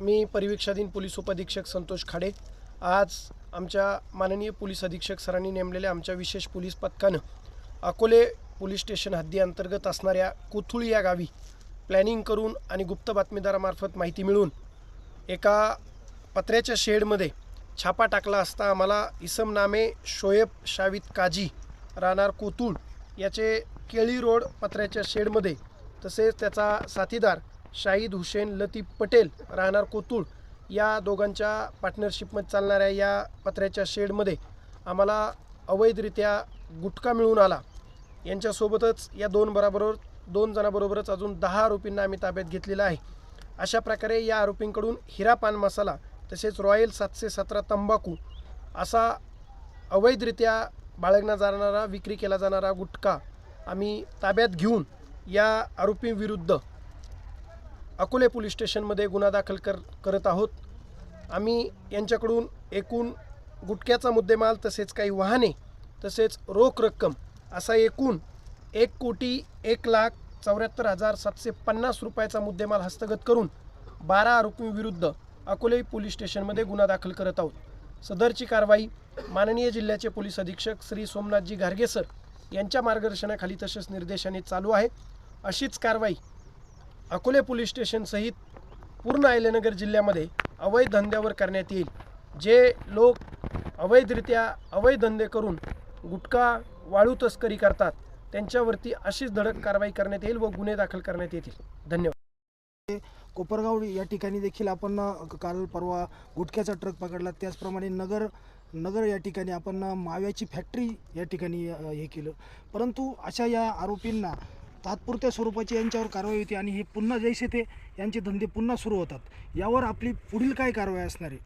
मी परिवीक्षाधीन police उपअधीक्षक संतोष खाडे। आज आमच्या माननीय पोलीस अधीक्षक सरांनी नेमलेल्या आमच्या विशेष पोलीस पथकानं अकोले पोलीस स्टेशन हद्दीअंतर्गत असणाऱ्या कोथुळी या गावी प्लॅनिंग करून आणि गुप्त बातमीदारामार्फत माहिती मिळवून एका पत्र्याच्या शेडमध्ये छापा टाकला असता आम्हाला इसम नामे शोएब शावित काजी राहणार कोथुळ याचे केळी रोड पत्र्याच्या शेडमध्ये, तसेच त्याचा साथीदार शाहिद हुसेन लतीफ पटेल राहणार कोथुळ या दोघांच्या पार्टनरशिपमध्ये चालणाऱ्या या पत्र्याच्या शेडमध्ये आम्हाला अवैधरित्या गुटखा मिळून आला। यांच्यासोबतच या दोन जणांबरोबरच अजून 10 आरोपींना आम्ही ताब्यात घेतलेला आहे। अशा प्रकारे या आरोपींकडून हिरा पान मसाला तसेच रॉयल 717 तंबाखू असा अवैधरित्या बाळगला जाणारा विक्री केला जाणारा गुटखा आम्ही ताब्यात घेऊन या आरोपींविरुद्ध अकोले पोलीस स्टेशनमध्ये गुन्हा दाखल करत आहोत। आम्ही यांच्याकडून एकूण गुटख्याचा मुद्देमाल तसेच काही वाहने तसेच रोख रक्कम असा एकूण 1,01,74,750 रुपयाचा मुद्देमाल हस्तगत करून 12 आरोपींविरुद्ध अकोले पोलीस स्टेशनमध्ये गुन्हा दाखल करत आहोत। सदरची कारवाई माननीय जिल्ह्याचे पोलीस अधीक्षक श्री सोमनाथजी घारगे सर यांच्या मार्गदर्शनाखाली तसेच निर्देशाने चालू आहे। अशीच कारवाई अकोले पोलीस स्टेशन सहित पूर्ण अहिल्यानगर जिल्ह्यामध्ये अवैध धंद्यावर करण्यात येईल। जे लोक अवैधरित्या अवैध धंदे करून गुटखा वाळू तस्करी करतात त्यांच्यावरती अशीच धडक कारवाई करण्यात येईल व गुन्हे दाखल करण्यात येतील। धन्यवाद। कोपरगाव या ठिकाणी देखील आपण काल परवा गुटख्याचा ट्रक पकडला, त्याचप्रमाणे नगर या ठिकाणी आपण माव्याची फॅक्टरी या ठिकाणी हे केलं, परंतु अशा या आरोपींना तात्पुरत्या स्वरूपाची यांच्यावर कारवाई होती आणि हे पुन्हा जैसे ते यांचे धंदे पुन्हा सुरू होतात। यावर आपली पुढील काय कारवाई असणार आहे?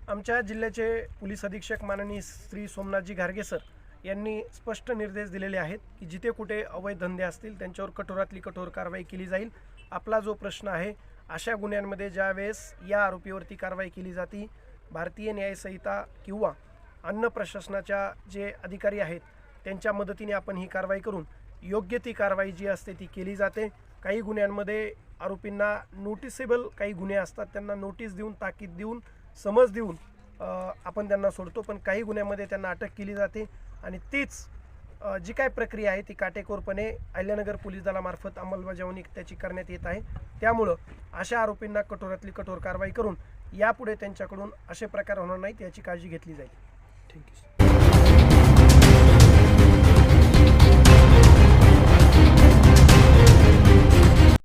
आमच्या जिल्ह्याचे पोलीस अधीक्षक माननीय श्री सोमनाथजी घारगे सर यांनी स्पष्ट निर्देश दिलेले आहेत की जिथे कुठे अवैध धंदे असतील त्यांच्यावर कठोरातली कठोर कारवाई केली जाईल। आपला जो प्रश्न आहे, अशा गुन्ह्यांमध्ये ज्यावेळेस या आरोपीवरती कारवाई केली जाते, भारतीय न्यायसंहिता किंवा अन्न प्रशासनाच्या जे अधिकारी आहेत त्यांच्या मदतीने आपण ही कारवाई करून योग्य ती कारवाई जी असते ती केली जाते। काही गुन्ह्यांमध्ये आरोपींना नोटिसेबल काही गुन्हे असतात, त्यांना नोटीस देऊन ताकीद देऊन समज देऊन आपण त्यांना सोडतो, पण काही गुन्ह्यांमध्ये त्यांना अटक केली जाते आणि तीच जी काय प्रक्रिया आहे ती काटेकोरपणे अहिल्यानगर पोलीस दलामार्फत अंमलबजावणी त्याची करण्यात येत आहे। त्यामुळं अशा आरोपींना कठोरातली कठोर कारवाई करून यापुढे त्यांच्याकडून असे प्रकार होणार नाहीत याची काळजी घेतली जाईल। थँक्यू।